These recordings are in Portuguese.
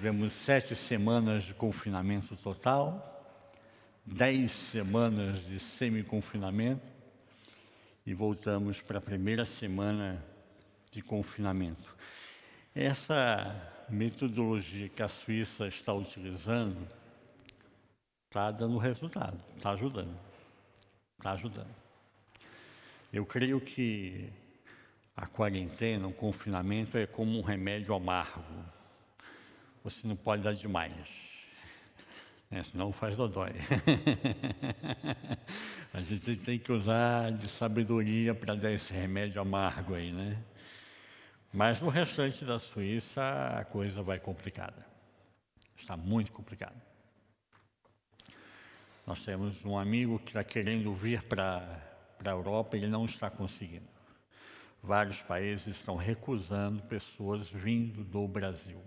tivemos 7 semanas de confinamento total, 10 semanas de semi-confinamento e voltamos para a primeira semana de confinamento. Essa metodologia que a Suíça está utilizando está dando resultado, está ajudando, está ajudando. Eu creio que a quarentena, o confinamento é como um remédio amargo. Você não pode dar demais, né? Senão faz dodói. A gente tem que usar de sabedoria para dar esse remédio amargo aí, né? Mas no restante da Suíça a coisa vai complicada. Está muito complicada. Nós temos um amigo que está querendo vir para a Europa, ele não está conseguindo. Vários países estão recusando pessoas vindo do Brasil.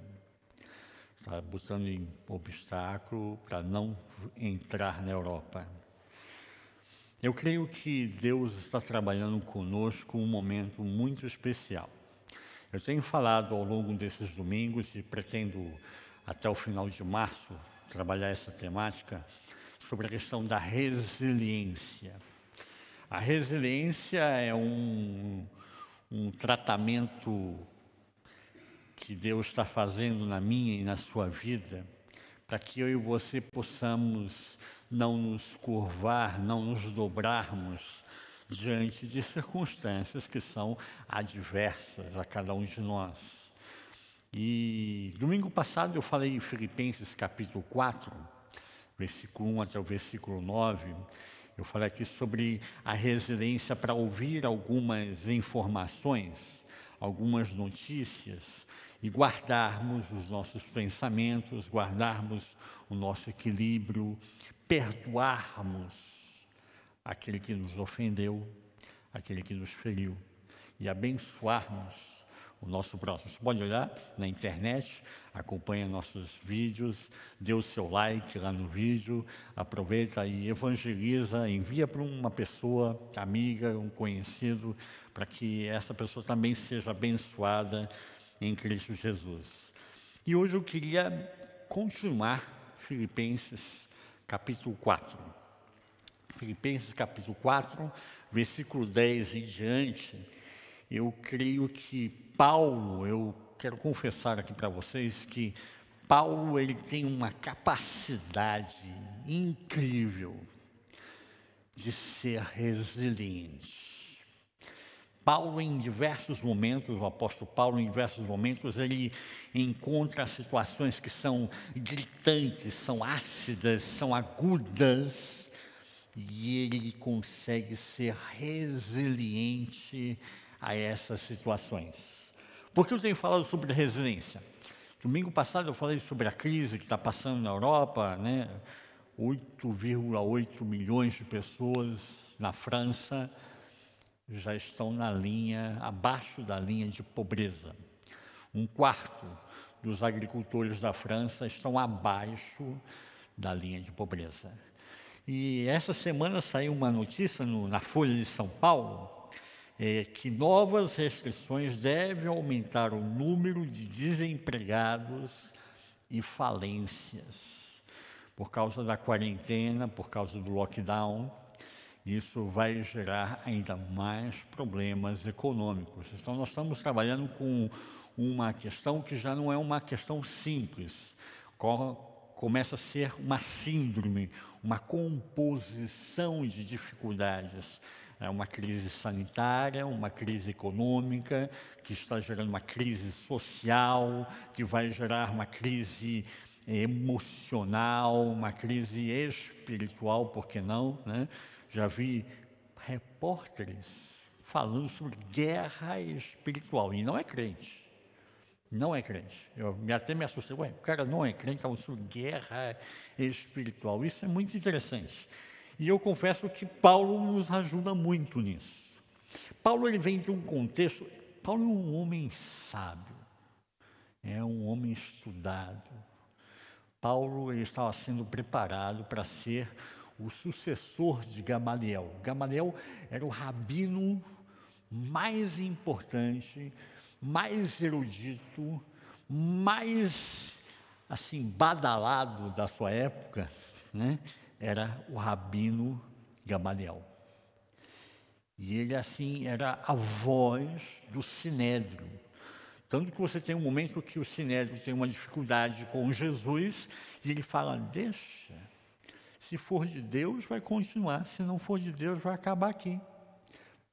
Está botando em obstáculo para não entrar na Europa. Eu creio que Deus está trabalhando conosco um momento muito especial. Eu tenho falado ao longo desses domingos e pretendo, até o final de março, trabalhar essa temática sobre a questão da resiliência. A resiliência é um tratamento que Deus está fazendo na minha e na sua vida, para que eu e você possamos não nos curvar, não nos dobrarmos diante de circunstâncias que são adversas a cada um de nós. E domingo passado eu falei em Filipenses capítulo 4, versículo 1 até o versículo 9, eu falei aqui sobre a resiliência para ouvir algumas informações, algumas notícias, e guardarmos os nossos pensamentos, guardarmos o nosso equilíbrio, perdoarmos aquele que nos ofendeu, aquele que nos feriu, e abençoarmos o nosso próximo. Você pode olhar na internet, acompanha nossos vídeos, dê o seu like lá no vídeo, aproveita e evangeliza, envia para uma pessoa, amiga, um conhecido, para que essa pessoa também seja abençoada em Cristo Jesus. E hoje eu queria continuar Filipenses capítulo 4. Filipenses capítulo 4, versículo 10 em diante, eu creio que Paulo, eu quero confessar aqui para vocês que Paulo ele tem uma capacidade incrível de ser resiliente. Paulo, em diversos momentos, o apóstolo Paulo, em diversos momentos, ele encontra situações que são gritantes, são ácidas, são agudas, e ele consegue ser resiliente a essas situações. Por que eu tenho falado sobre resiliência? Domingo passado eu falei sobre a crise que está passando na Europa, né? 8,8 milhões de pessoas na França já estão na linha, abaixo da linha de pobreza. 1/4 dos agricultores da França estão abaixo da linha de pobreza. E essa semana saiu uma notícia na Folha de São Paulo, que novas restrições devem aumentar o número de desempregados e falências. Por causa da quarentena, por causa do lockdown, isso vai gerar ainda mais problemas econômicos. Então, nós estamos trabalhando com uma questão que já não é uma questão simples. Começa a ser uma síndrome, uma composição de dificuldades. É uma crise sanitária, uma crise econômica, que está gerando uma crise social, que vai gerar uma crise emocional, uma crise espiritual, por que não, né? Já vi repórteres falando sobre guerra espiritual, e não é crente. Não é crente. Eu até me assustei. O cara não é crente, está sobre guerra espiritual. Isso é muito interessante. E eu confesso que Paulo nos ajuda muito nisso. Paulo ele vem de um contexto... Paulo é um homem sábio, é um homem estudado. Paulo ele estava sendo preparado para ser o sucessor de Gamaliel. Gamaliel era o rabino mais importante, mais erudito, mais assim, badalado da sua época, né, era o Rabino Gamaliel. E ele, assim, era a voz do Sinédrio. Tanto que você tem um momento que o Sinédrio tem uma dificuldade com Jesus, e ele fala, deixa, se for de Deus vai continuar, se não for de Deus vai acabar aqui.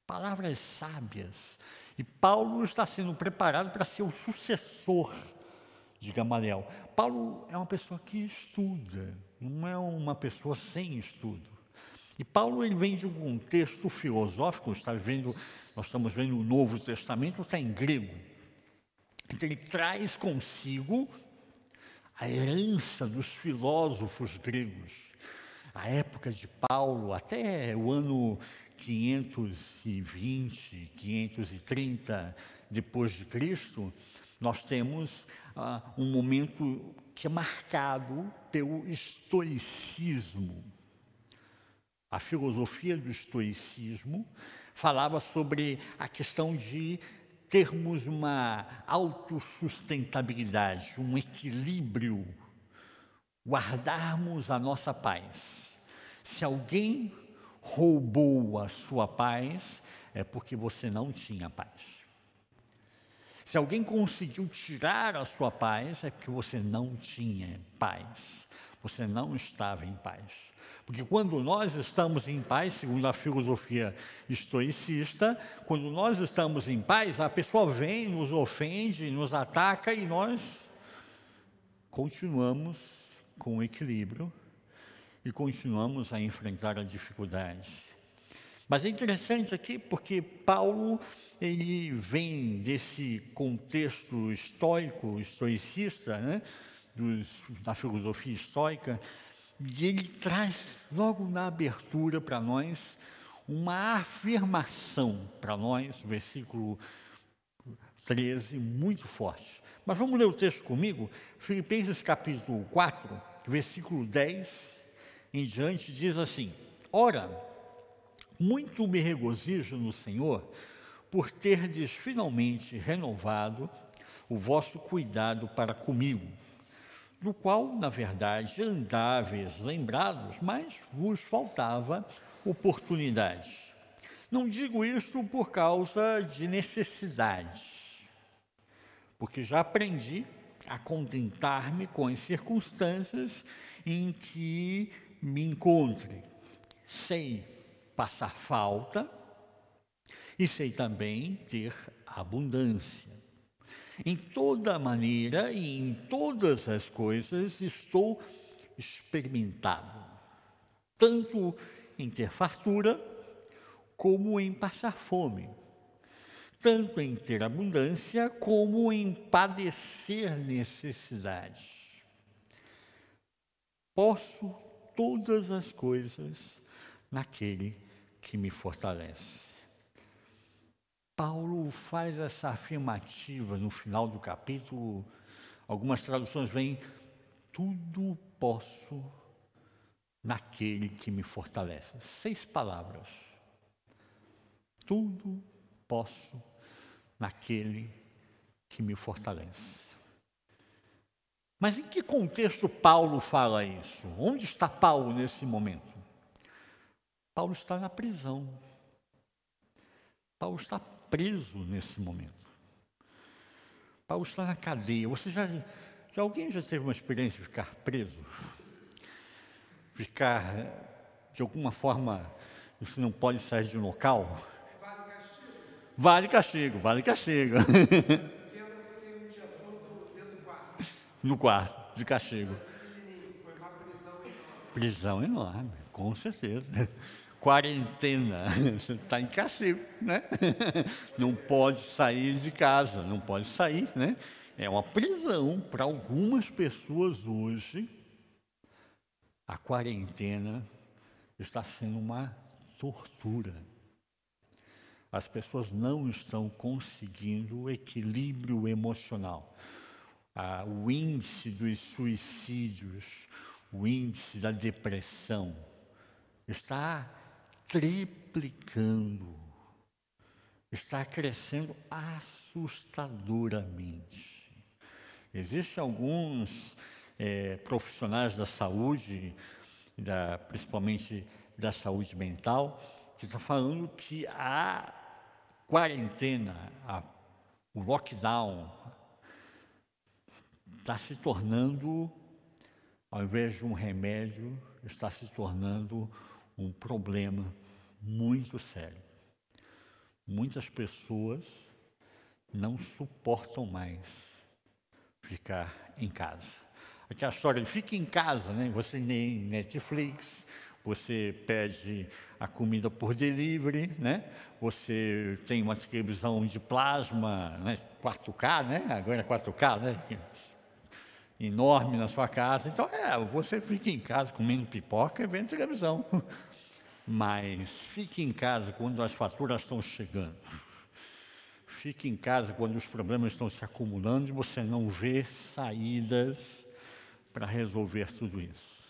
Palavras sábias. E Paulo está sendo preparado para ser o sucessor de Gamaliel. Paulo é uma pessoa que estuda, não é uma pessoa sem estudo. E Paulo ele vem de um contexto filosófico, nós estamos vendo o Novo Testamento, está em grego. Então ele traz consigo a herança dos filósofos gregos. A época de Paulo, até o ano 520, 530 depois de Cristo, nós temos um momento que é marcado pelo estoicismo. A filosofia do estoicismo falava sobre a questão de termos uma autossustentabilidade, um equilíbrio, guardarmos a nossa paz. Se alguém roubou a sua paz, é porque você não tinha paz. Se alguém conseguiu tirar a sua paz, é porque você não tinha paz. Você não estava em paz. Porque quando nós estamos em paz, segundo a filosofia estoicista, quando nós estamos em paz, a pessoa vem, nos ofende, nos ataca e nós continuamos com equilíbrio e continuamos a enfrentar a dificuldade. Mas é interessante aqui porque Paulo, ele vem desse contexto estoicista, né, da filosofia estoica, e ele traz logo na abertura para nós uma afirmação para nós, versículo 13, muito forte. Mas vamos ler o texto comigo? Filipenses capítulo 4, versículo 10 em diante, diz assim: Ora, muito me regozijo no Senhor por terdes finalmente renovado o vosso cuidado para comigo, do qual, na verdade, andáveis lembrados, mas vos faltava oportunidade. Não digo isto por causa de necessidade, porque já aprendi a contentar-me com as circunstâncias em que me encontre. Sei passar falta e sei também ter abundância. Em toda maneira e em todas as coisas estou experimentado, tanto em ter fartura como em passar fome, tanto em ter abundância como em padecer necessidade. Posso todas as coisas naquele que me fortalece. Paulo faz essa afirmativa no final do capítulo. Algumas traduções veem: tudo posso naquele que me fortalece. 6 palavras. Tudo posso naquele que me fortalece. Mas em que contexto Paulo fala isso? Onde está Paulo nesse momento? Paulo está na prisão. Paulo está preso nesse momento. Paulo está na cadeia. Alguém já teve uma experiência de ficar preso? Ficar, de alguma forma, você não pode sair de um local? Vale castigo, vale castigo. Eu fiquei um dia todo dentro do quarto. No quarto, de castigo. Foi uma prisão enorme. Prisão enorme, com certeza. Quarentena, você está em castigo, né? Não pode sair de casa, não pode sair, né? É uma prisão para algumas pessoas hoje. A quarentena está sendo uma tortura. As pessoas não estão conseguindo o equilíbrio emocional. O índice dos suicídios, o índice da depressão está triplicando, está crescendo assustadoramente. Existem alguns profissionais da saúde, principalmente da saúde mental, que está falando que a quarentena, o lockdown, está se tornando, ao invés de um remédio, está se tornando um problema muito sério. Muitas pessoas não suportam mais ficar em casa. Aquela história de fica em casa, né? Você nem Netflix, você pede a comida por delivery, né? Você tem uma televisão de plasma, né? 4K, né? Agora é 4K, né? Enorme na sua casa. Então, você fica em casa comendo pipoca e vendo televisão. Mas fique em casa quando as faturas estão chegando. Fique em casa quando os problemas estão se acumulando e você não vê saídas para resolver tudo isso.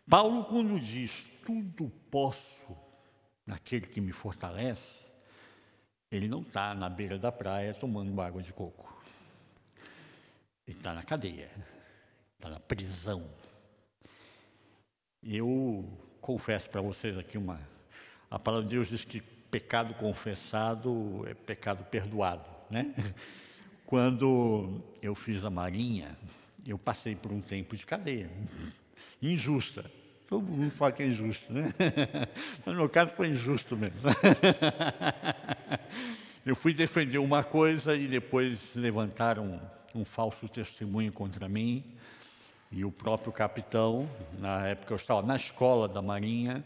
Paulo, quando diz, tudo posso naquele que me fortalece, ele não está na beira da praia tomando água de coco. Ele está na cadeia, está na prisão. Eu confesso para vocês aqui a palavra de Deus diz que pecado confessado é pecado perdoado, né? Quando eu fiz a Marinha, eu passei por um tempo de cadeia, injusta. Todo mundo fala que é injusto, né? Mas no meu caso foi injusto mesmo. Eu fui defender uma coisa e depois levantaram um falso testemunho contra mim. E o próprio capitão, na época eu estava na escola da Marinha,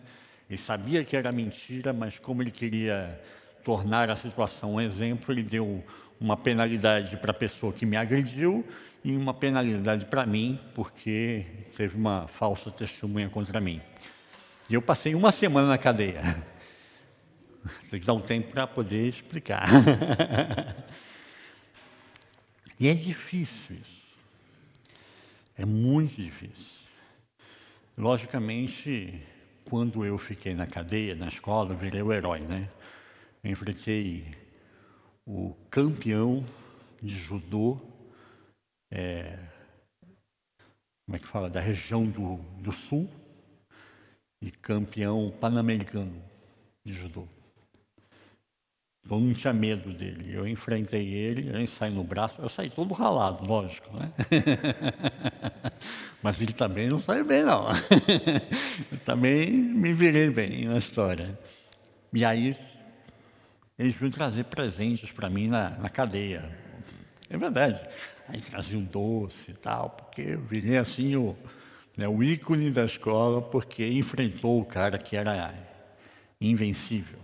ele sabia que era mentira, mas como ele queria tornar a situação um exemplo, ele deu uma penalidade para a pessoa que me agrediu e uma penalidade para mim, porque teve uma falsa testemunha contra mim. E eu passei uma semana na cadeia. Tem que dar um tempo para poder explicar. E é difícil isso. É muito difícil. Logicamente, quando eu fiquei na cadeia, na escola, eu virei o herói, né? Eu enfrentei o campeão de judô, como é que fala, da região do sul, e campeão pan-americano de judô. Eu não tinha medo dele. Eu enfrentei ele, ele saiu no braço, eu saí todo ralado, lógico, né? Mas ele também não saiu bem, não. Eu também me virei bem na história. E aí, eles vinham trazer presentes para mim na cadeia. É verdade. Aí traziam doce e tal, porque eu virei assim o ícone da escola, porque enfrentou o cara que era invencível.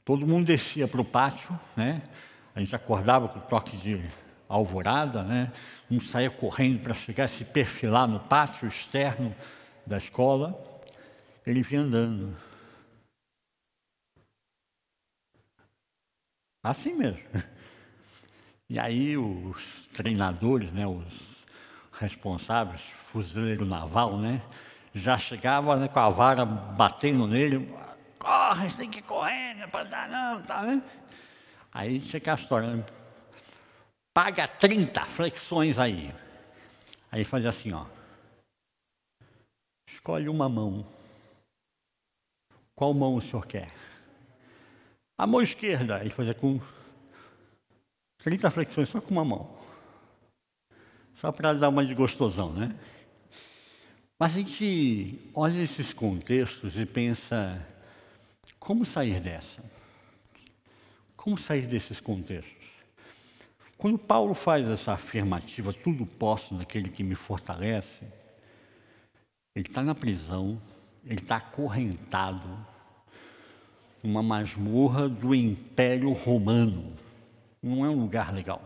Todo mundo descia para o pátio, né? A gente acordava com o toque de alvorada, né? Um saía correndo para chegar a se perfilar no pátio externo da escola. Ele vinha andando. Assim mesmo. E aí os treinadores, né, os responsáveis, fuzileiro naval, né, já chegavam, né, com a vara batendo nele. Corre, você tem que correr, não é para andar não, tá, né? Aí tinha aquela história, né? Paga 30 flexões aí. Aí fazia assim, ó. Escolhe uma mão. Qual mão o senhor quer? A mão esquerda. Aí fazia com 30 flexões só com uma mão. Só para dar uma de gostosão, né? Mas a gente olha esses contextos e pensa, como sair dessa? Como sair desses contextos? Quando Paulo faz essa afirmativa, tudo posso naquele que me fortalece, ele está na prisão, ele está acorrentado numa masmorra do Império Romano. Não é um lugar legal.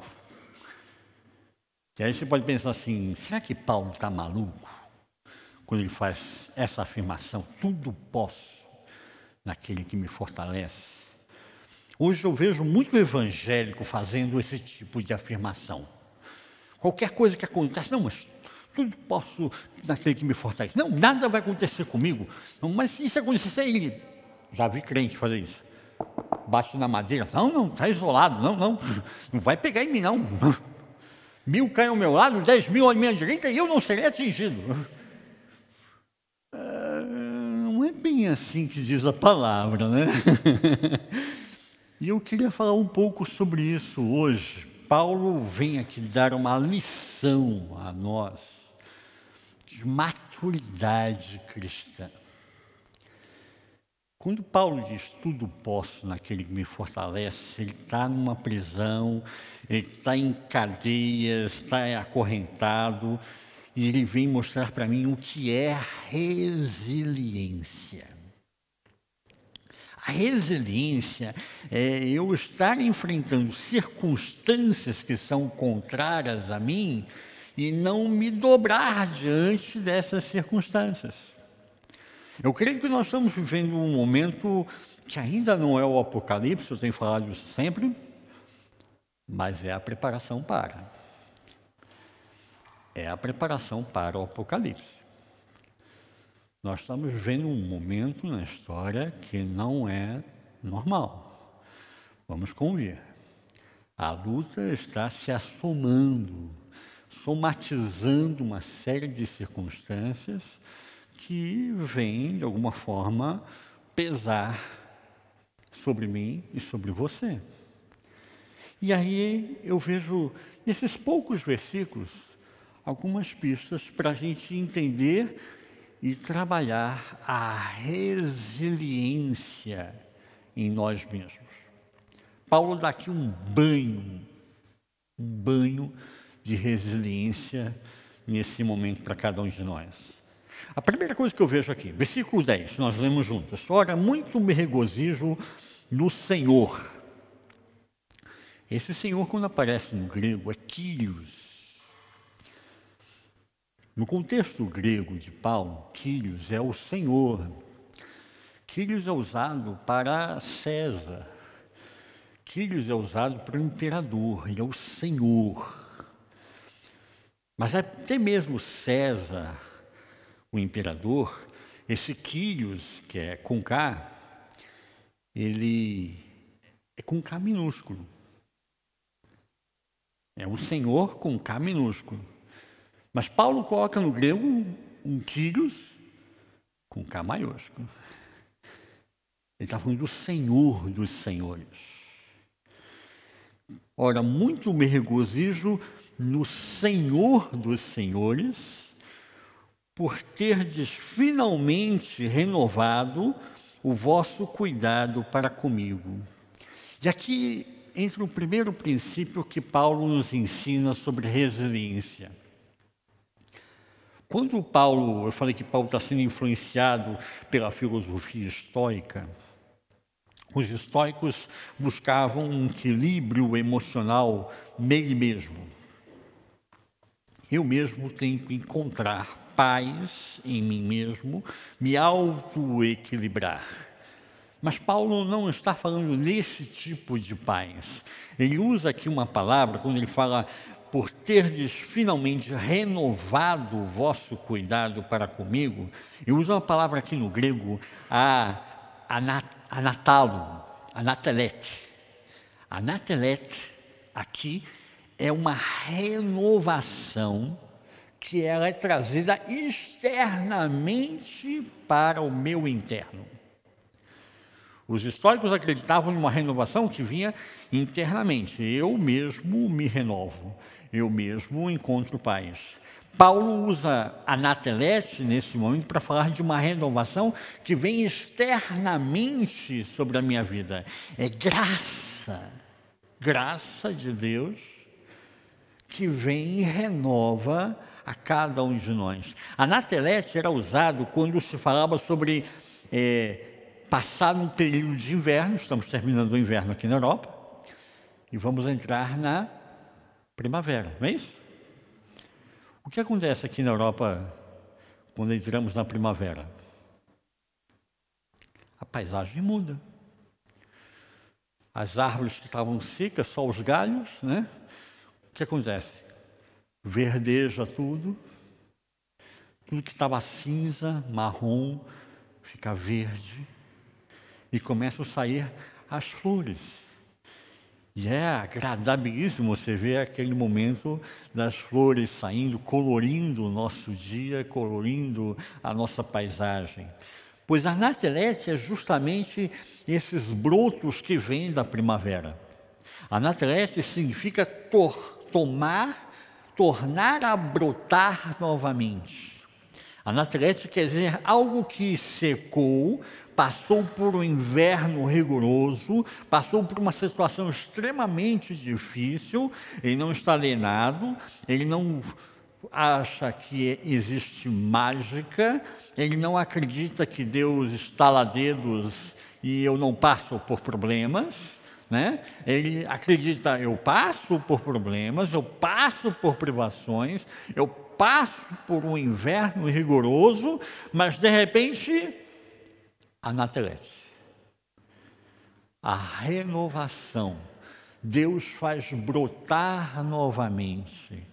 E aí você pode pensar assim, será que Paulo está maluco? Quando ele faz essa afirmação, tudo posso naquele que me fortalece. Hoje eu vejo muito evangélico fazendo esse tipo de afirmação. Qualquer coisa que acontece, não, mas tudo posso naquele que me fortalece. Não, nada vai acontecer comigo. Não, mas se isso acontecer, ele... Já vi crente fazer isso. Bate na madeira. Não, está isolado. Não vai pegar em mim, não. 1000 caem ao meu lado, 10.000 à minha direita e eu não serei atingido. Não é bem assim que diz a palavra, né? E eu queria falar um pouco sobre isso hoje. Paulo vem aqui dar uma lição a nós de maturidade cristã. Quando Paulo diz tudo posso naquele que me fortalece, ele está numa prisão, ele está em cadeias, está acorrentado, e ele vem mostrar para mim o que é resiliência. A resiliência é eu estar enfrentando circunstâncias que são contrárias a mim e não me dobrar diante dessas circunstâncias. Eu creio que nós estamos vivendo um momento que ainda não é o Apocalipse, eu tenho falado isso sempre, mas é a preparação para. É a preparação para o Apocalipse. Nós estamos vivendo um momento na história que não é normal. Vamos convir. A luta está se assomando, somatizando uma série de circunstâncias que vêm, de alguma forma, pesar sobre mim e sobre você. E aí eu vejo, nesses poucos versículos, algumas pistas para a gente entender e trabalhar a resiliência em nós mesmos. Paulo dá aqui um banho de resiliência nesse momento para cada um de nós. A primeira coisa que eu vejo aqui, versículo 10, nós lemos juntos. Ora, muito me regozijo no Senhor. Esse Senhor, quando aparece no grego, é Kyrios. No contexto grego de Paulo, Kyrios é o Senhor. Kyrios é usado para César. Kyrios é usado para o imperador, ele é o Senhor. Mas até mesmo César, o imperador, esse Kyrios, que é com K, ele é com K minúsculo. É o Senhor com K minúsculo. Mas Paulo coloca no grego um Kyrios com K maiúsculo. Ele está falando do Senhor dos senhores. Ora, muito me regozijo no Senhor dos senhores, por terdes finalmente renovado o vosso cuidado para comigo. E aqui entra o primeiro princípio que Paulo nos ensina sobre resiliência. Quando eu falei que Paulo está sendo influenciado pela filosofia estoica, os estoicos buscavam um equilíbrio emocional nele mesmo. Eu mesmo tenho que encontrar paz em mim mesmo, me autoequilibrar. Mas Paulo não está falando desse tipo de paz. Ele usa aqui uma palavra, quando ele fala, por terdes finalmente renovado o vosso cuidado para comigo, ele usa uma palavra aqui no grego, anatalo, anatelete. Anatelete, aqui, é uma renovação que ela é trazida externamente para o meu interno. Os históricos acreditavam numa renovação que vinha internamente. Eu mesmo me renovo, eu mesmo encontro paz. Paulo usa anatelete nesse momento para falar de uma renovação que vem externamente sobre a minha vida. É graça de Deus que vem e renova a cada um de nós. Anatelete era usado quando se falava sobre passar um período de inverno, estamos terminando o inverno aqui na Europa, e vamos entrar na primavera, não é isso? O que acontece aqui na Europa quando entramos na primavera? A paisagem muda. As árvores que estavam secas, só os galhos, né? O que acontece? Verdeja tudo que estava cinza, marrom, fica verde, e começam a sair as flores. E é agradabilíssimo você ver aquele momento das flores saindo, colorindo o nosso dia, colorindo a nossa paisagem. Pois a natilete é justamente esses brotos que vêm da primavera. A natilete significa tornar a brotar novamente. A natilete quer dizer algo que secou, passou por um inverno rigoroso, passou por uma situação extremamente difícil, ele não está alienado, ele não acha que existe mágica, ele não acredita que Deus estala dedos e eu não passo por problemas, né? Ele acredita, eu passo por problemas, eu passo por privações, eu passo por um inverno rigoroso, mas de repente, a natilete, a renovação, Deus faz brotar novamente.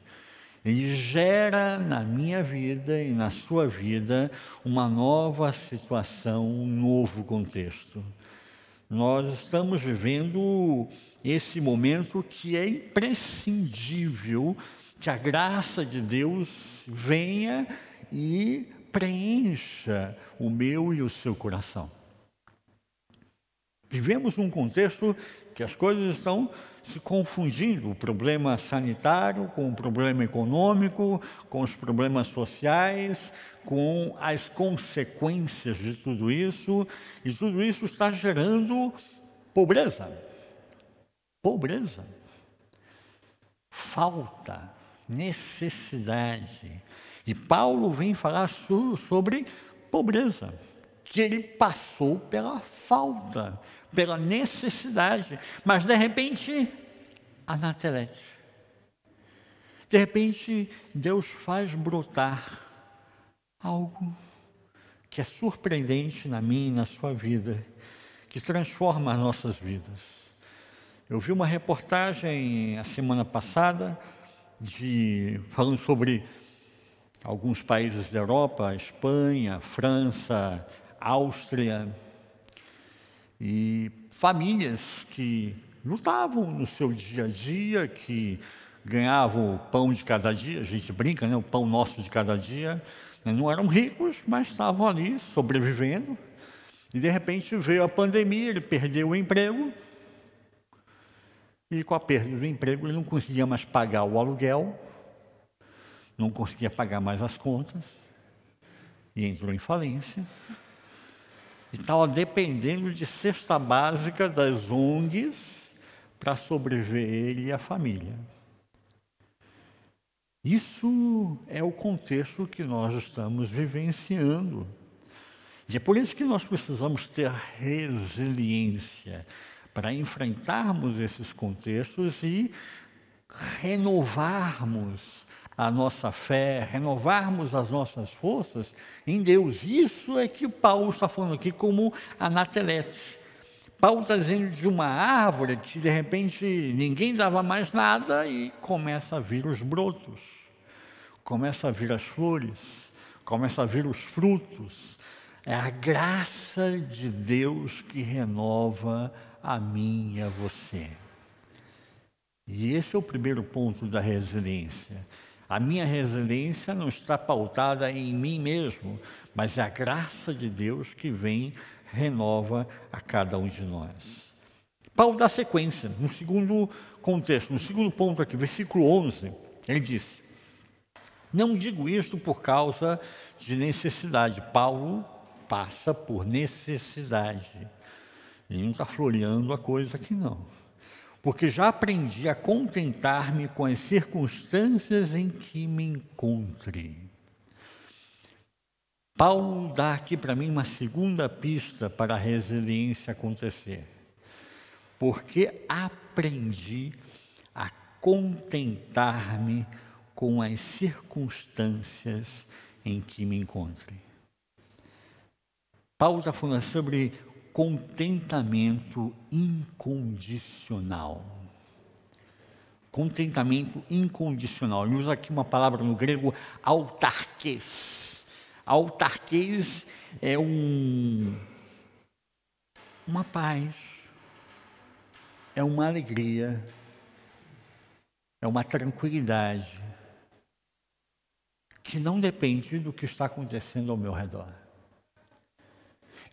Ele gera na minha vida e na sua vida uma nova situação, um novo contexto. Nós estamos vivendo esse momento que é imprescindível que a graça de Deus venha e preencha o meu e o seu coração. Vivemos num contexto que as coisas estão se confundindo, o problema sanitário com o problema econômico, com os problemas sociais, com as consequências de tudo isso, e tudo isso está gerando pobreza, falta, necessidade. E Paulo vem falar sobre pobreza, que ele passou pela falta, pela necessidade, mas de repente, a natilete. De repente, Deus faz brotar algo que é surpreendente na minha e na sua vida, que transforma as nossas vidas. Eu vi uma reportagem a semana passada, falando sobre alguns países da Europa, Espanha, França, Áustria, e famílias que lutavam no seu dia a dia, que ganhavam o pão de cada dia, a gente brinca, né? O pão nosso de cada dia, né? Não eram ricos, mas estavam ali sobrevivendo, e de repente veio a pandemia, ele perdeu o emprego, e com a perda do emprego ele não conseguia mais pagar o aluguel, não conseguia pagar mais as contas, e entrou em falência. E estava dependendo de cesta básica das ONGs para sobreviver ele e a família. Isso é o contexto que nós estamos vivenciando. E é por isso que nós precisamos ter resiliência para enfrentarmos esses contextos e renovarmos a nossa fé, renovarmos as nossas forças em Deus. Isso é que Paulo está falando aqui como a natilete. Paulo está dizendo de uma árvore que de repente ninguém dava mais nada e começa a vir os brotos, começa a vir as flores, começa a vir os frutos. É a graça de Deus que renova a mim e a você. E esse é o primeiro ponto da resiliência. A minha resiliência não está pautada em mim mesmo, mas é a graça de Deus que vem, renova a cada um de nós. Paulo dá sequência, no segundo contexto, no segundo ponto aqui, versículo 11, ele diz: não digo isto por causa de necessidade. Paulo passa por necessidade. Ele não está floreando a coisa aqui, não. Porque já aprendi a contentar-me com as circunstâncias em que me encontre. Paulo dá aqui para mim uma segunda pista para a resiliência acontecer. Porque aprendi a contentar-me com as circunstâncias em que me encontre. Paulo está falando sobre contentamento incondicional. Contentamento incondicional. Ele usa aqui uma palavra no grego, autarquês. Autarquês é uma paz, é uma alegria, é uma tranquilidade que não depende do que está acontecendo ao meu redor.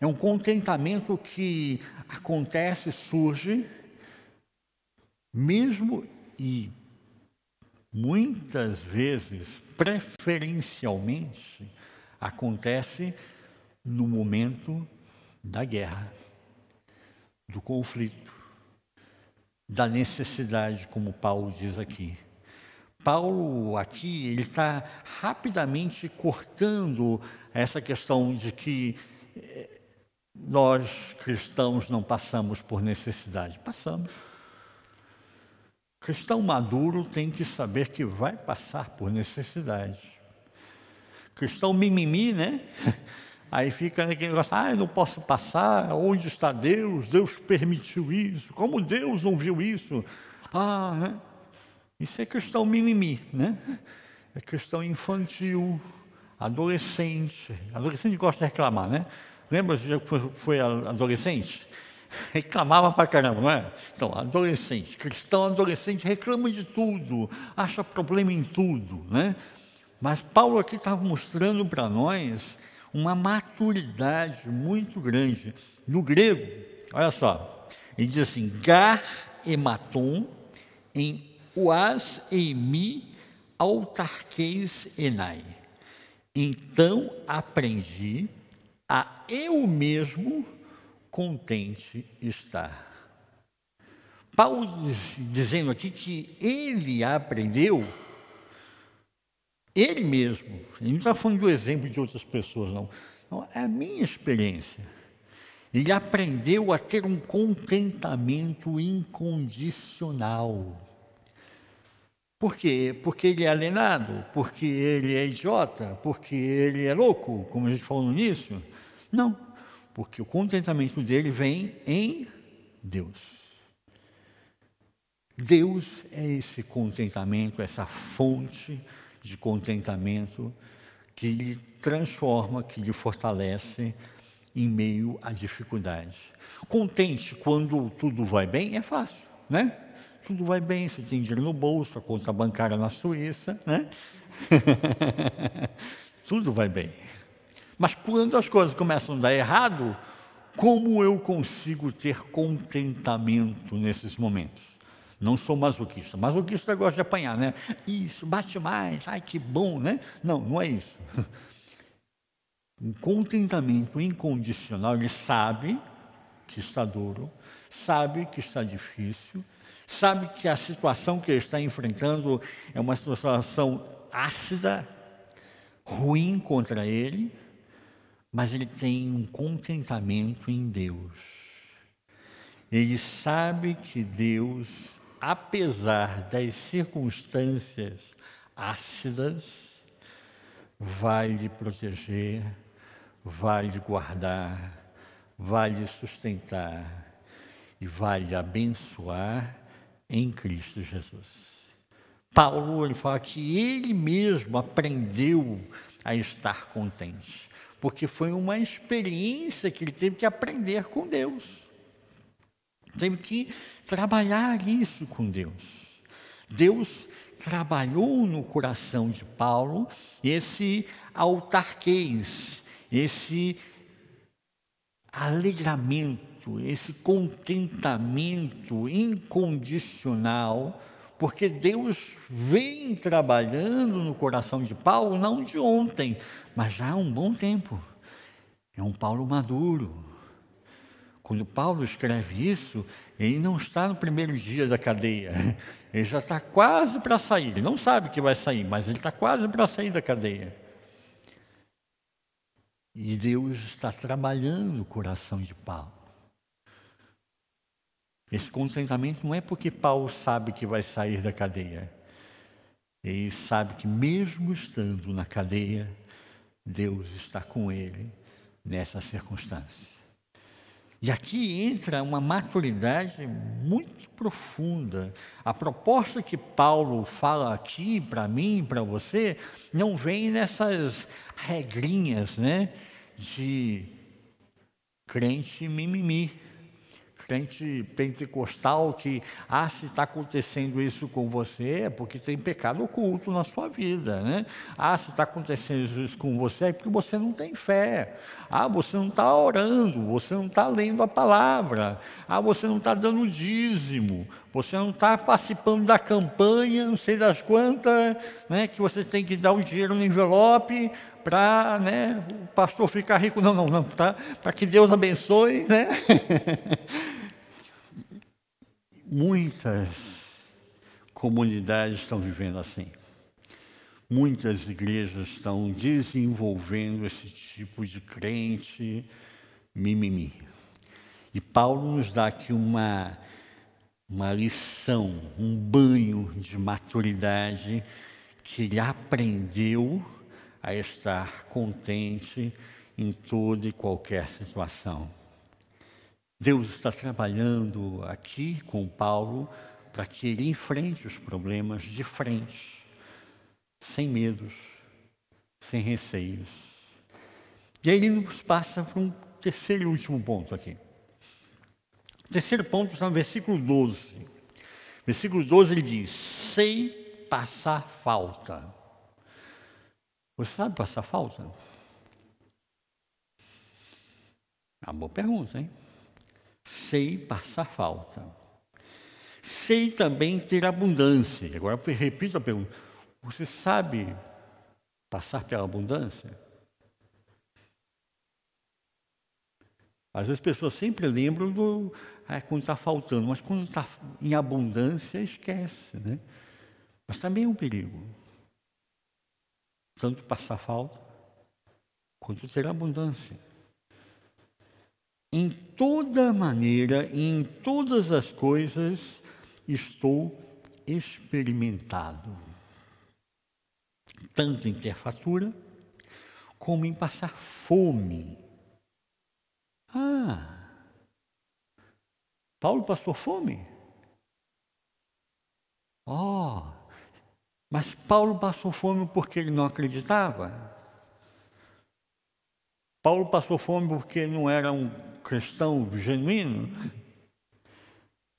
É um contentamento que acontece, surge, mesmo e muitas vezes, preferencialmente, acontece no momento da guerra, do conflito, da necessidade, como Paulo diz aqui. Paulo aqui, ele está rapidamente cortando essa questão de que nós, cristãos, não passamos por necessidade. Passamos. Cristão maduro tem que saber que vai passar por necessidade. Cristão mimimi, né? Aí fica naquele negócio, eu não posso passar, onde está Deus? Deus permitiu isso, como Deus não viu isso? Né? Isso é questão mimimi, né? É questão infantil, adolescente. Adolescente gosta de reclamar, né? Lembra de que foi adolescente? Reclamava pra caramba, não é? Então, adolescente, cristão adolescente reclama de tudo, acha problema em tudo, né? Mas Paulo aqui estava mostrando para nós uma maturidade muito grande. No grego, olha só, ele diz assim, gar ematon em uas eimi autarqueis enai. Então aprendi a eu mesmo contente estar. Paulo dizendo aqui que ele aprendeu, ele mesmo, ele não está falando do exemplo de outras pessoas, não. Não, é a minha experiência. Ele aprendeu a ter um contentamento incondicional. Por quê? Porque ele é alienado? Porque ele é idiota? Porque ele é louco, como a gente falou no início? Não, porque o contentamento dele vem em Deus. Deus é esse contentamento, essa fonte de contentamento que lhe transforma, que lhe fortalece em meio à dificuldade. Contente quando tudo vai bem é fácil, né? Tudo vai bem, você tem dinheiro no bolso, a conta bancária na Suíça, né? Tudo vai bem. Mas quando as coisas começam a dar errado, como eu consigo ter contentamento nesses momentos? Não sou masoquista. Masoquista gosta de apanhar, né? Isso, bate mais, ai que bom, né? Não, não é isso. Um contentamento incondicional, ele sabe que está duro, sabe que está difícil, sabe que a situação que ele está enfrentando é uma situação ácida, ruim contra ele, mas ele tem um contentamento em Deus. Ele sabe que Deus, apesar das circunstâncias ácidas, vai lhe proteger, vai lhe guardar, vai lhe sustentar e vai lhe abençoar em Cristo Jesus. Paulo, ele fala que ele mesmo aprendeu a estar contente, porque foi uma experiência que ele teve que aprender com Deus. Teve que trabalhar isso com Deus. Deus trabalhou no coração de Paulo esse autarqueis, esse alegramento, esse contentamento incondicional, porque Deus vem trabalhando no coração de Paulo, não de ontem, mas já há um bom tempo. É um Paulo maduro. Quando Paulo escreve isso, ele não está no primeiro dia da cadeia, ele já está quase para sair, ele não sabe que vai sair, mas ele está quase para sair da cadeia. E Deus está trabalhando no coração de Paulo. Esse contentamento não é porque Paulo sabe que vai sair da cadeia. Ele sabe que mesmo estando na cadeia, Deus está com ele nessa circunstância. E aqui entra uma maturidade muito profunda. A proposta que Paulo fala aqui para mim e para você não vem nessas regrinhas, né, de crente mimimi, crente pentecostal que, se está acontecendo isso com você, é porque tem pecado oculto na sua vida, né? Se está acontecendo isso com você, é porque você não tem fé. Você não está orando, você não está lendo a palavra. Você não está dando dízimo, você não está participando da campanha, não sei das quantas, né, que você tem que dar o dinheiro no envelope para, né, o pastor ficar rico. Não, para que Deus abençoe, né? Muitas comunidades estão vivendo assim. Muitas igrejas estão desenvolvendo esse tipo de crente mimimi. E Paulo nos dá aqui uma lição, um banho de maturidade que ele aprendeu a estar contente em toda e qualquer situação. Deus está trabalhando aqui com Paulo para que ele enfrente os problemas de frente, sem medos, sem receios. E aí ele nos passa para um terceiro e último ponto aqui. O terceiro ponto está no versículo 12. Versículo 12 ele diz: sei passar falta. Você sabe passar falta? Uma boa pergunta, hein? Sei passar falta. Sei também ter abundância. Agora eu repito a pergunta: você sabe passar pela abundância? Às vezes as pessoas sempre lembram quando está faltando, mas quando está em abundância, esquece, né? Mas também é um perigo. Tanto passar falta, quanto ter abundância. Em toda maneira, em todas as coisas, estou experimentado. Tanto em ter fartura, como em passar fome. Paulo passou fome? Mas Paulo passou fome porque ele não acreditava? Paulo passou fome porque não era um cristão genuíno?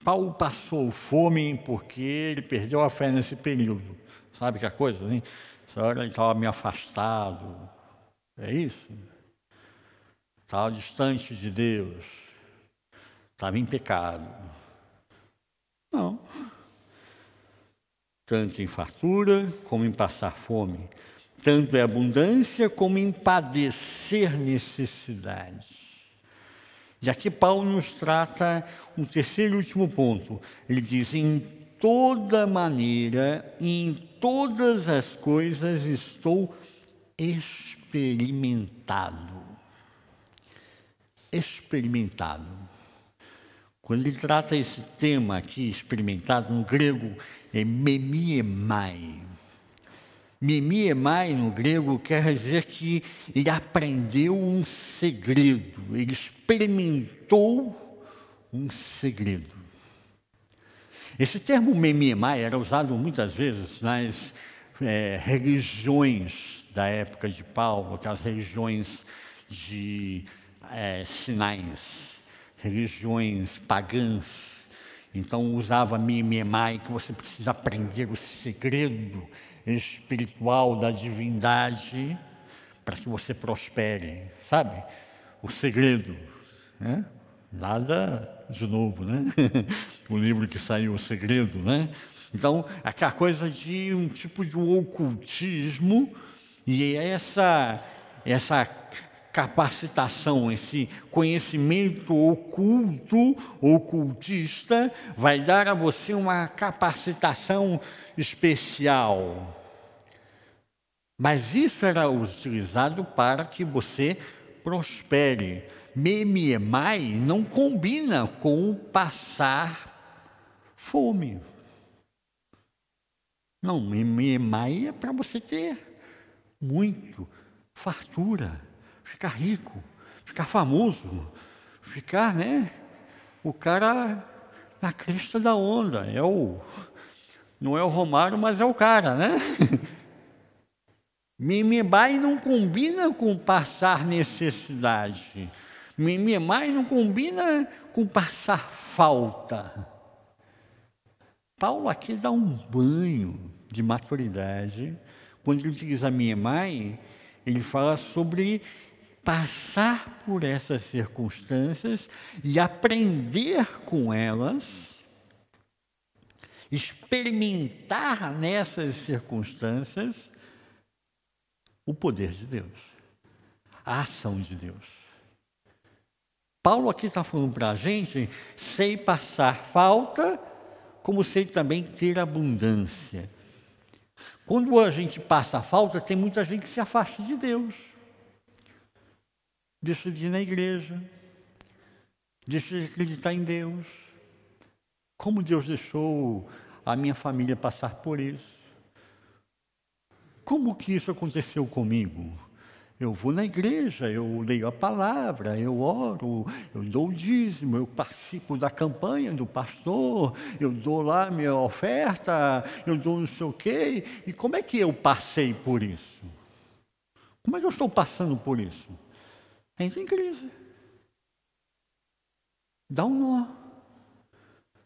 Paulo passou fome porque ele perdeu a fé nesse período. Sabe que a coisa, hein? Essa hora ele estava meio afastado. É isso? Estava distante de Deus. Estava em pecado. Não. Tanto em fartura como em passar fome. Tanto em abundância como em padecer necessidade. E aqui Paulo nos trata um terceiro e último ponto. Ele diz: em toda maneira, em todas as coisas estou experimentado. Experimentado. Quando ele trata esse tema aqui, experimentado, no grego é memiemai. Memiemai, no grego, quer dizer que ele aprendeu um segredo, ele experimentou um segredo. Esse termo memiemai era usado muitas vezes nas religiões da época de Paulo, aquelas religiões de sinais, religiões pagãs. Então usava memiemai, que você precisa aprender o segredo espiritual da divindade para que você prospere, sabe? O segredo, né? Nada de novo, né? O livro que saiu, O Segredo, né? Então, aquela coisa de um tipo de ocultismo, e essa capacitação, esse conhecimento ocultista, vai dar a você uma capacitação especial. Mas isso era utilizado para que você prospere. Memiemai não combina com passar fome. Não, memiemai é para você ter muito, fartura, ficar rico, ficar famoso, ficar, né, o cara na crista da onda. Não é o Romário, mas é o cara, né? Memiemai não combina com passar necessidade. Memiemai não combina com passar falta. Paulo aqui dá um banho de maturidade. Quando ele diz a minha mãe, ele fala sobre passar por essas circunstâncias e aprender com elas, experimentar nessas circunstâncias o poder de Deus, a ação de Deus. Paulo aqui está falando para a gente, sei passar falta, como sei também ter abundância. Quando a gente passa falta, tem muita gente que se afasta de Deus. Deixa de ir na igreja, deixa de acreditar em Deus. Como Deus deixou a minha família passar por isso? Como que isso aconteceu comigo? Eu vou na igreja, eu leio a palavra, eu oro, eu dou o dízimo, eu participo da campanha do pastor, eu dou lá minha oferta, eu dou não sei o quê. E como é que eu passei por isso? Como é que eu estou passando por isso? Entra em crise. Dá um nó.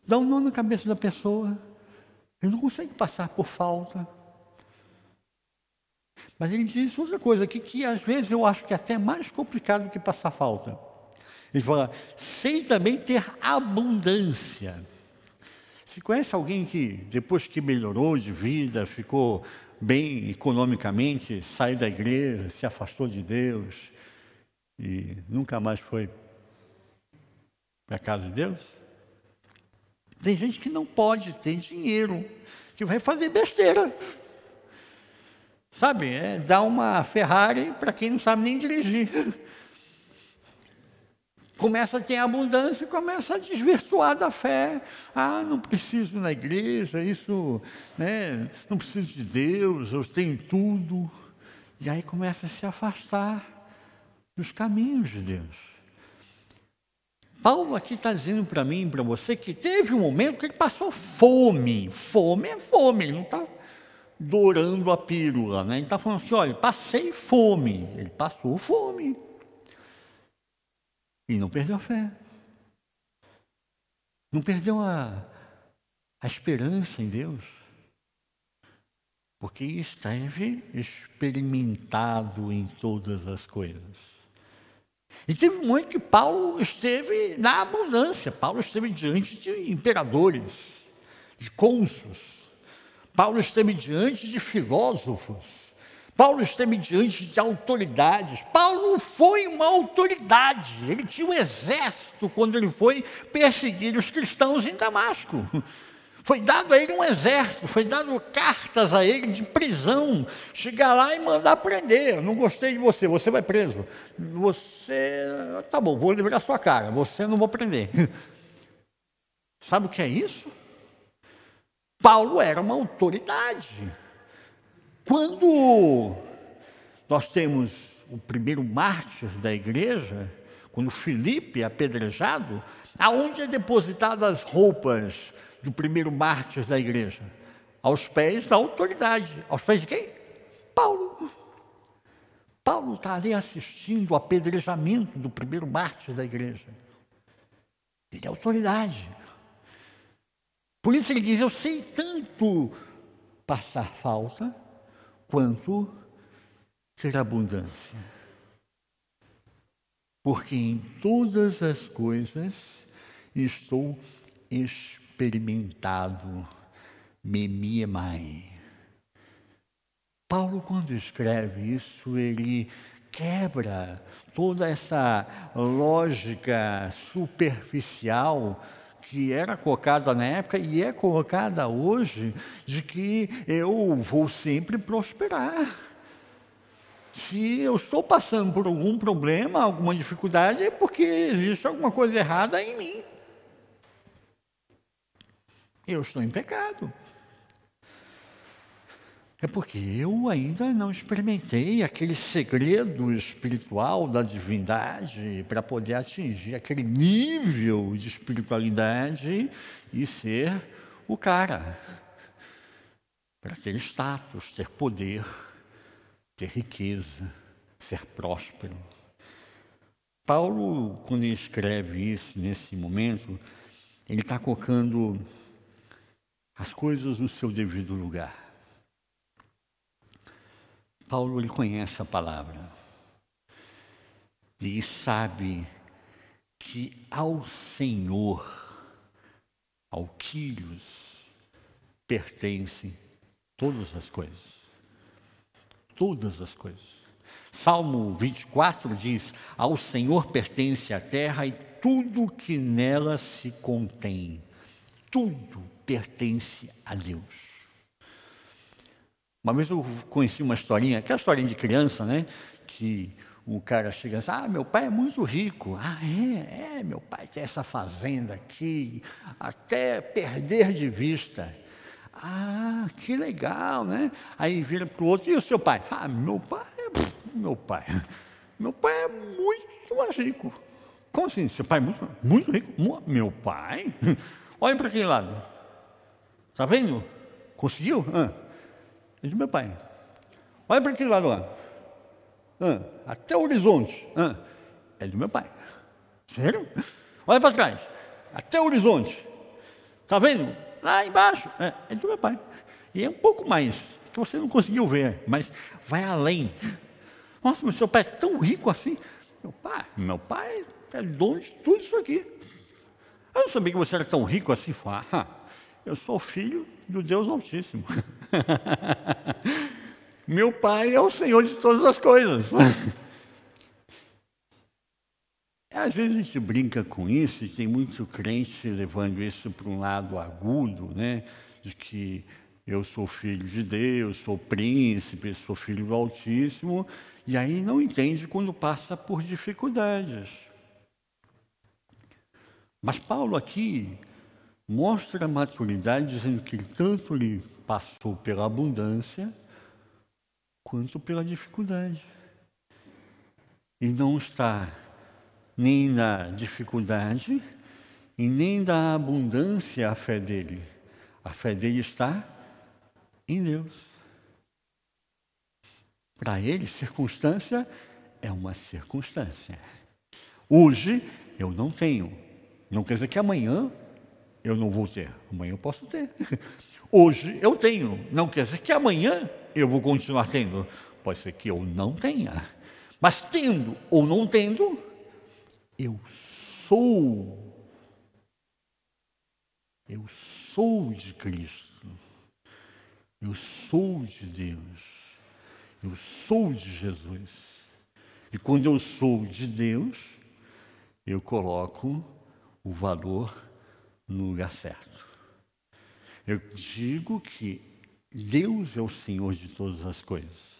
Dá um nó na cabeça da pessoa. Ele não consegue passar por falta. Mas ele diz outra coisa aqui que às vezes eu acho que é até mais complicado do que passar falta. Ele fala, sem também ter abundância. Se conhece alguém que depois que melhorou de vida, ficou bem economicamente, saiu da igreja, se afastou de Deus e nunca mais foi para a casa de Deus? Tem gente que não pode ter dinheiro, que vai fazer besteira. Sabe, dá uma Ferrari para quem não sabe nem dirigir. Começa a ter abundância e começa a desvirtuar da fé. Ah, não preciso ir na igreja, isso, não preciso de Deus, eu tenho tudo. E aí começa a se afastar dos caminhos de Deus. Paulo aqui está dizendo para mim e para você que teve um momento que ele passou fome. Fome é fome, ele não está dourando a pílula, Ele está falando assim, olha, passei fome. Ele passou fome. E não perdeu a fé. Não perdeu a esperança em Deus. Porque esteve experimentado em todas as coisas. E teve um momento que Paulo esteve na abundância. Paulo esteve diante de imperadores, de cônsules. Paulo esteve diante de filósofos. Paulo esteve diante de autoridades. Paulo foi uma autoridade. Ele tinha um exército quando ele foi perseguir os cristãos em Damasco. Foi dado a ele um exército, foi dado cartas a ele de prisão. Chegar lá e mandar prender. Não gostei de você, você vai preso. Você, tá bom, vou livrar sua cara, você não vou prender. Sabe o que é isso? Paulo era uma autoridade. Quando nós temos o primeiro mártir da igreja, quando Filipe é apedrejado, aonde é depositadas as roupas do primeiro mártir da igreja? Aos pés da autoridade. Aos pés de quem? Paulo. Paulo está ali assistindo o apedrejamento do primeiro mártir da igreja. Ele é autoridade. Por isso ele diz, eu sei tanto passar falta, quanto ter abundância. Porque em todas as coisas estou experimentado, memiemai. Paulo, quando escreve isso, ele quebra toda essa lógica superficial que era colocada na época e é colocada hoje, de que eu vou sempre prosperar. Se eu estou passando por algum problema, alguma dificuldade, é porque existe alguma coisa errada em mim. Eu estou em pecado. É porque eu ainda não experimentei aquele segredo espiritual da divindade para poder atingir aquele nível de espiritualidade e ser o cara. Para ter status, ter poder, ter riqueza, ser próspero. Paulo, quando ele escreve isso, nesse momento, ele está colocando as coisas no seu devido lugar. Paulo, ele conhece a palavra e sabe que ao Senhor, ao Kyrios, pertencem todas as coisas. Todas as coisas. Salmo 24 diz: ao Senhor pertence a terra e tudo que nela se contém. Tudo pertence a Deus. Uma vez eu conheci uma historinha, aquela historinha de criança, né? Que o cara chega assim: meu pai é muito rico. Meu pai tem essa fazenda aqui, até perder de vista. Que legal, né? Aí vira para o outro: e o seu pai? Meu pai é muito mais rico. Como assim? Seu pai é muito rico? Meu pai? Olha para aquele lado. Está vendo? Conseguiu? É do meu pai. Olha para aquele lado lá. Até o horizonte. É do meu pai. Sério? Olha para trás. Até o horizonte. Está vendo? Lá embaixo. É do meu pai. E é um pouco mais, que você não conseguiu ver, mas vai além. Nossa, mas seu pai é tão rico assim. Meu pai é dono de tudo isso aqui. Eu não sabia que você era tão rico assim. Eu sou filho do Deus Altíssimo. Meu pai é o Senhor de todas as coisas. Às vezes a gente brinca com isso, e tem muito crente levando isso para um lado agudo, né? De que eu sou filho de Deus, sou príncipe, sou filho do Altíssimo, e aí não entende quando passa por dificuldades. Mas Paulo aqui mostra a maturidade, dizendo que tanto ele passou pela abundância, quanto pela dificuldade. E não está nem na dificuldade e nem da abundância a fé dele. A fé dele está em Deus. Para ele, circunstância é uma circunstância. Hoje eu não tenho. Não quer dizer que amanhã eu não vou ter. Amanhã eu posso ter. Hoje eu tenho. Não quer dizer que amanhã eu vou continuar tendo. Pode ser que eu não tenha. Mas tendo ou não tendo, eu sou. Eu sou de Cristo. Eu sou de Deus. Eu sou de Jesus. E quando eu sou de Deus, eu coloco o valor no lugar certo. Eu digo que Deus é o Senhor de todas as coisas.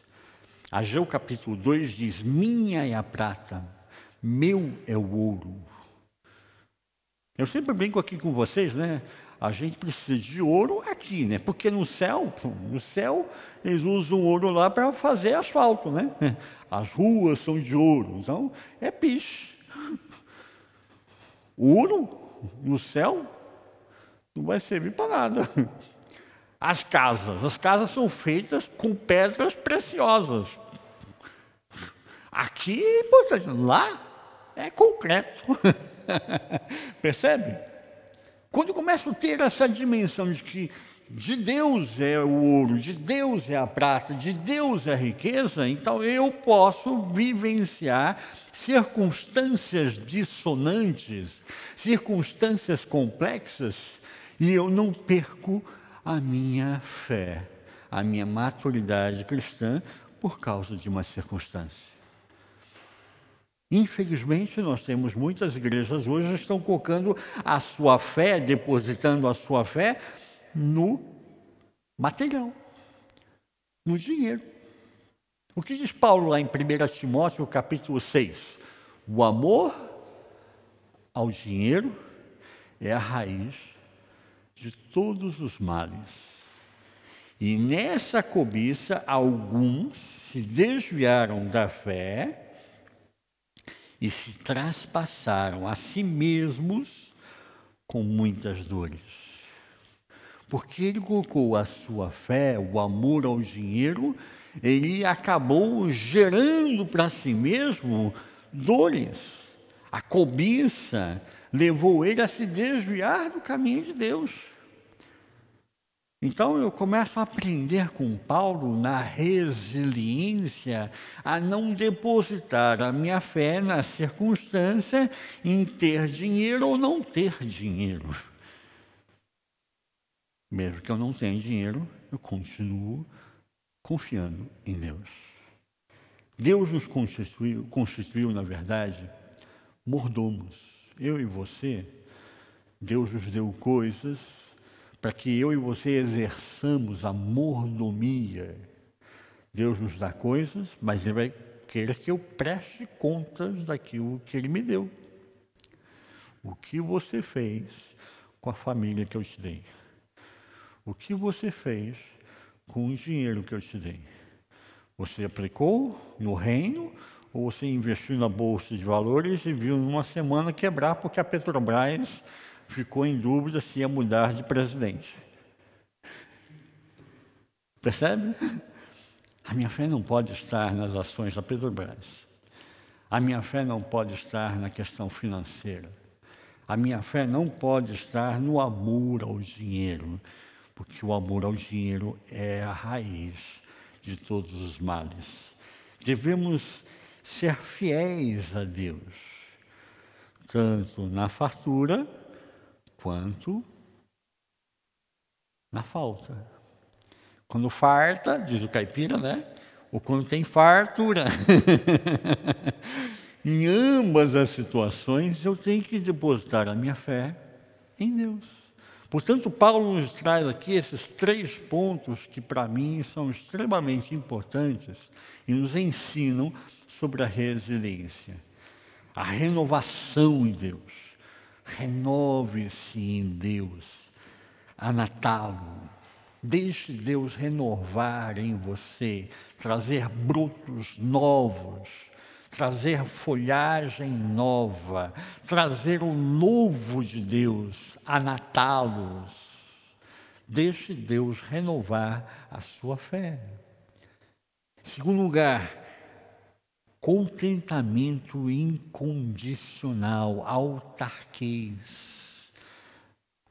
Ageu capítulo 2 diz: minha é a prata, meu é o ouro. Eu sempre brinco aqui com vocês, né? A gente precisa de ouro aqui, né? Porque no céu eles usam ouro lá para fazer asfalto, né? As ruas são de ouro, então é piche. Ouro no céu não vai servir para nada. As casas são feitas com pedras preciosas. Aqui, lá é concreto. Percebe? Quando eu começo a ter essa dimensão de que de Deus é o ouro, de Deus é a prata, de Deus é a riqueza, então eu posso vivenciar circunstâncias dissonantes, circunstâncias complexas, e eu não perco a minha fé, a minha maturidade cristã por causa de uma circunstância. Infelizmente, nós temos muitas igrejas hoje que estão colocando a sua fé, depositando a sua fé no material, no dinheiro. O que diz Paulo lá em 1 Timóteo, capítulo 6? O amor ao dinheiro é a raiz de todos os males. E nessa cobiça, alguns se desviaram da fé e se traspassaram a si mesmos com muitas dores. Porque ele colocou a sua fé, o amor ao dinheiro, ele acabou gerando para si mesmo dores. A cobiça levou ele a se desviar do caminho de Deus. Então eu começo a aprender com Paulo na resiliência a não depositar a minha fé na circunstância em ter dinheiro ou não ter dinheiro. Mesmo que eu não tenha dinheiro, eu continuo confiando em Deus. Deus nos constituiu, na verdade, mordomos. Eu e você, Deus nos deu coisas para que eu e você exerçamos a mordomia. Deus nos dá coisas, mas Ele vai querer que eu preste contas daquilo que Ele me deu. O que você fez com a família que eu te dei? O que você fez com o dinheiro que eu te dei? Você aplicou no reino ou você investiu na bolsa de valores e viu numa semana quebrar porque a Petrobras ficou em dúvida se ia mudar de presidente? Percebe? A minha fé não pode estar nas ações da Petrobras. A minha fé não pode estar na questão financeira. A minha fé não pode estar no amor ao dinheiro, porque o amor ao dinheiro é a raiz de todos os males. Devemos ser fiéis a Deus, tanto na fartura quanto na falta. Quando farta, diz o caipira, né? Ou quando tem fartura. Em ambas as situações, eu tenho que depositar a minha fé em Deus. Portanto, Paulo nos traz aqui esses 3 pontos que, para mim, são extremamente importantes e nos ensinam sobre a resiliência. A renovação em Deus. Renove-se em Deus. Anatalo. Deixe Deus renovar em você, trazer brotos novos, trazer folhagem nova, trazer o novo de Deus, anatá-los. Deixe Deus renovar a sua fé. Em segundo lugar, contentamento incondicional, autarquês.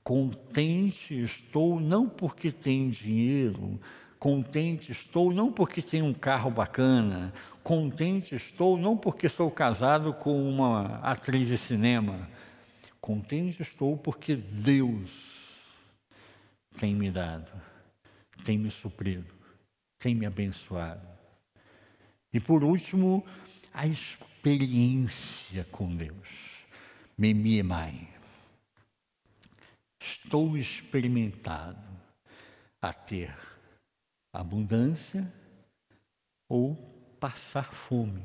Contente estou não porque tenho dinheiro, contente estou não porque tenho um carro bacana, contente estou não porque sou casado com uma atriz de cinema, contente estou porque Deus tem me dado, tem me suprido, tem me abençoado. E por último, a experiência com Deus, memiemai. Estou experimentado a ter abundância ou passar fome.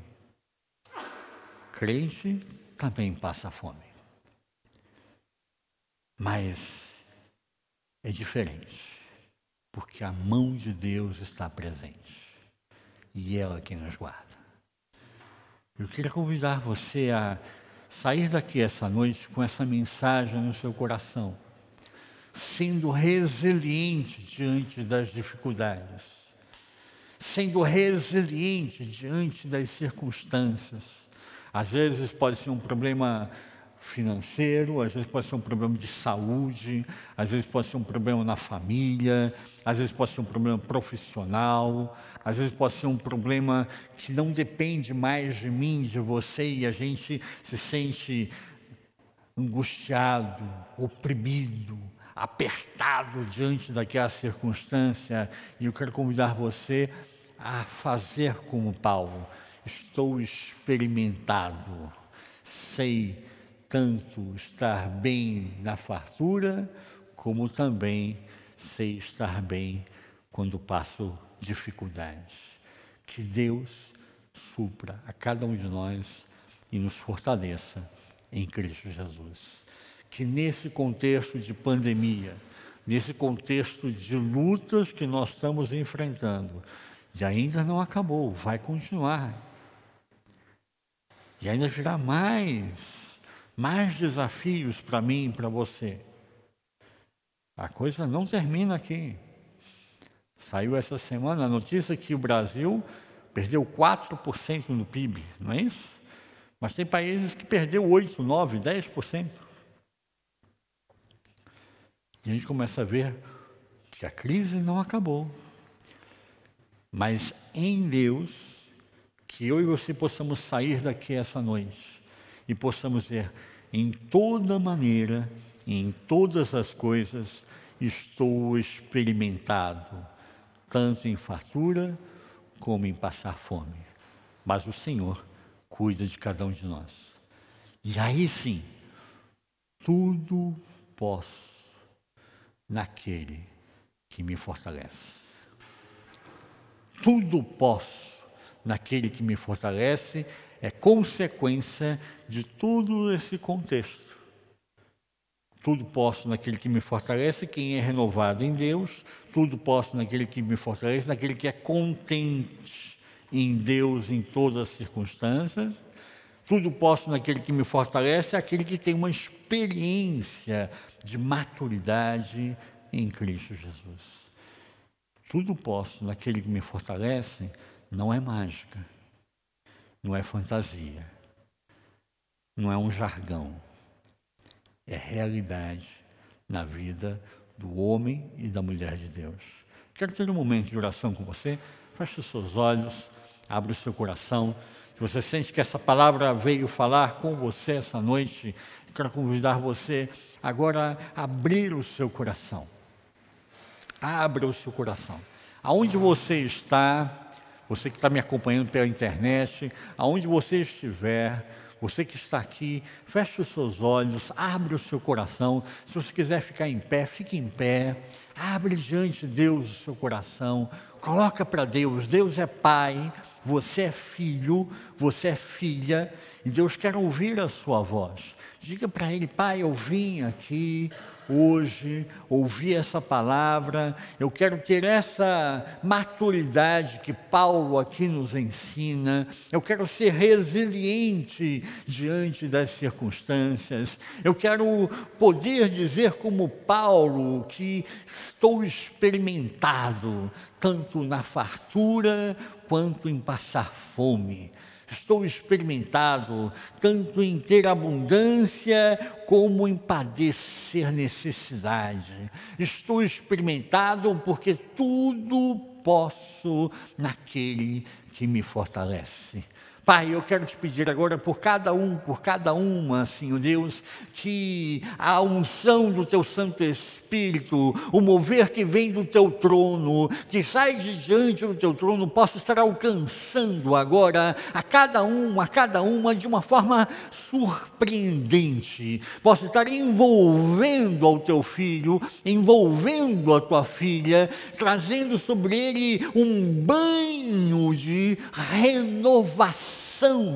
Crente também passa fome. Mas é diferente, porque a mão de Deus está presente e ela é quem nos guarda. Eu queria convidar você a sair daqui essa noite com essa mensagem no seu coração, sendo resiliente diante das dificuldades, sendo resiliente diante das circunstâncias. Às vezes pode ser um problema financeiro, às vezes pode ser um problema de saúde, às vezes pode ser um problema na família, às vezes pode ser um problema profissional, às vezes pode ser um problema que não depende mais de mim, de você, e a gente se sente angustiado, oprimido, apertado diante daquela circunstância, e eu quero convidar você a fazer como Paulo. Estou experimentado, sei tanto estar bem na fartura, como também sei estar bem quando passo dificuldades. Que Deus supra a cada um de nós e nos fortaleça em Cristo Jesus. Que nesse contexto de pandemia, nesse contexto de lutas que nós estamos enfrentando, e ainda não acabou, vai continuar. E ainda virá mais desafios para mim e para você. A coisa não termina aqui. Saiu essa semana a notícia que o Brasil perdeu 4% no PIB, não é isso? Mas tem países que perdeu 8, 9, 10%. E a gente começa a ver que a crise não acabou. Mas em Deus, que eu e você possamos sair daqui essa noite e possamos ver em toda maneira, em todas as coisas, estou experimentado, tanto em fartura como em passar fome. Mas o Senhor cuida de cada um de nós. E aí sim, tudo posso naquele que me fortalece. Tudo posso naquele que me fortalece é consequência de todo esse contexto. Tudo posso naquele que me fortalece, quem é renovado em Deus. Tudo posso naquele que me fortalece, naquele que é contente em Deus em todas as circunstâncias. Tudo posso naquele que me fortalece, aquele que tem uma experiência de maturidade em Cristo Jesus. Tudo posso naquele que me fortalece não é mágica, não é fantasia, não é um jargão, é realidade na vida do homem e da mulher de Deus. Quero ter um momento de oração com você. Feche os seus olhos, abra o seu coração. Se você sente que essa palavra veio falar com você essa noite, eu quero convidar você agora a abrir o seu coração. Abra o seu coração. Aonde você está, você que está me acompanhando pela internet, aonde você estiver, você que está aqui, feche os seus olhos, abre o seu coração. Se você quiser ficar em pé, fique em pé. Abre diante de Deus o seu coração. Coloca para Deus. Deus é Pai, você é filho, você é filha. E Deus quer ouvir a sua voz. Diga para Ele: Pai, eu vim aqui hoje, ouvi essa palavra, eu quero ter essa maturidade que Paulo aqui nos ensina, eu quero ser resiliente diante das circunstâncias, eu quero poder dizer como Paulo que estou experimentado, tanto na fartura quanto em passar fome. Estou experimentado tanto em ter abundância como em padecer necessidade. Estou experimentado porque tudo posso naquele que me fortalece. Pai, eu quero te pedir agora por cada uma, Senhor Deus, que a unção do Teu Santo Espírito, o mover que vem do Teu trono, que sai de diante do Teu trono, possa estar alcançando agora a cada uma de uma forma surpreendente, possa estar envolvendo ao Teu filho, envolvendo a Tua filha, trazendo sobre ele um banho de renovação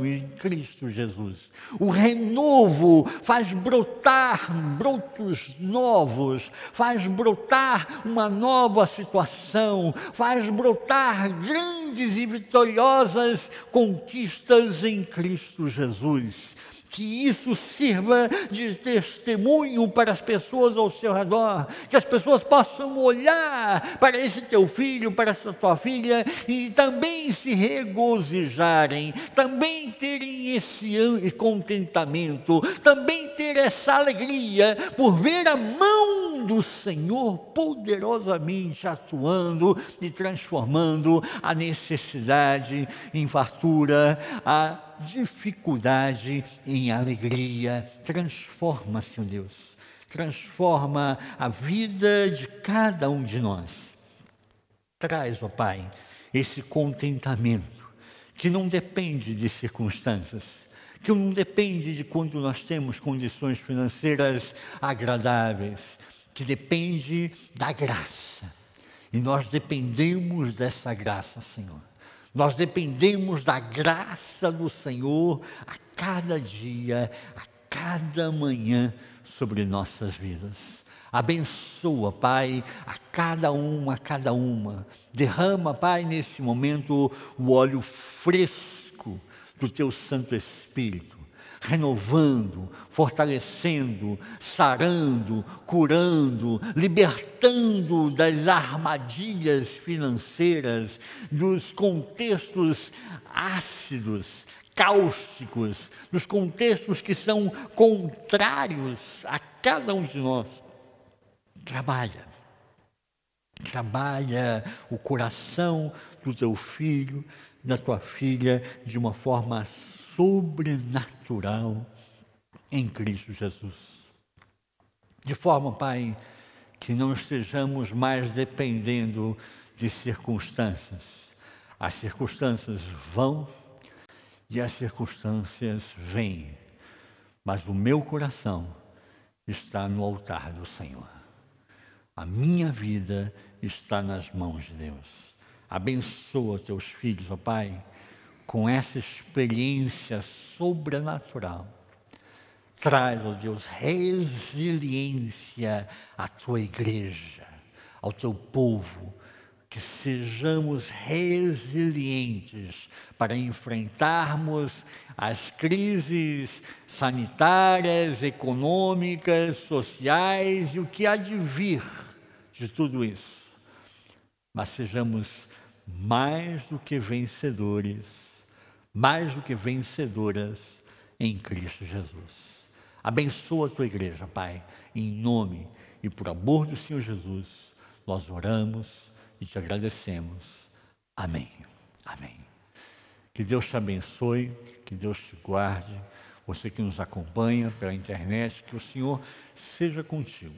em Cristo Jesus. O renovo faz brotar brotos novos, faz brotar uma nova situação, faz brotar grandes e vitoriosas conquistas em Cristo Jesus. Que isso sirva de testemunho para as pessoas ao seu redor, que as pessoas possam olhar para esse teu filho, para essa tua filha e também se regozijarem, também terem esse contentamento, também ter essa alegria por ver a mão do Senhor poderosamente atuando e transformando a necessidade em fartura, a dificuldade em alegria. Transforma, Senhor Deus, transforma a vida de cada um de nós. Traz, ó Pai, esse contentamento que não depende de circunstâncias, que não depende de quando nós temos condições financeiras agradáveis, que depende da graça. E nós dependemos dessa graça, Senhor. Nós dependemos da graça do Senhor a cada dia, a cada manhã sobre nossas vidas. Abençoa, Pai, a cada uma. Derrama, Pai, nesse momento o óleo fresco do Teu Santo Espírito, renovando, fortalecendo, sarando, curando, libertando das armadilhas financeiras, dos contextos ácidos, cáusticos, nos contextos que são contrários a cada um de nós. Trabalha o coração do teu filho, da tua filha, de uma forma sobrenatural em Cristo Jesus. De forma, Pai, que não estejamos mais dependendo de circunstâncias. As circunstâncias vão e as circunstâncias vêm, mas o meu coração está no altar do Senhor. A minha vida está nas mãos de Deus. Abençoa teus filhos, ó Pai, com essa experiência sobrenatural. Traz, ó Deus, resiliência à tua igreja, ao teu povo, que sejamos resilientes para enfrentarmos as crises sanitárias, econômicas, sociais e o que há de vir de tudo isso. Mas sejamos mais do que vencedores, mais do que vencedoras em Cristo Jesus. Abençoa a tua igreja, Pai, em nome e por amor do Senhor Jesus, nós oramos e te agradecemos. Amém. Amém. Que Deus te abençoe, que Deus te guarde, você que nos acompanha pela internet, que o Senhor seja contigo,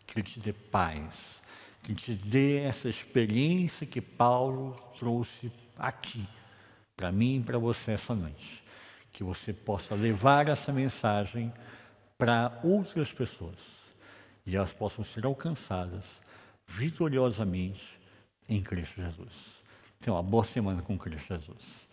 que Ele te dê paz, que te dê essa experiência que Paulo trouxe aqui, para mim e para você essa noite. Que você possa levar essa mensagem para outras pessoas e elas possam ser alcançadas vitoriosamente em Cristo Jesus. Tenha uma boa semana com Cristo Jesus.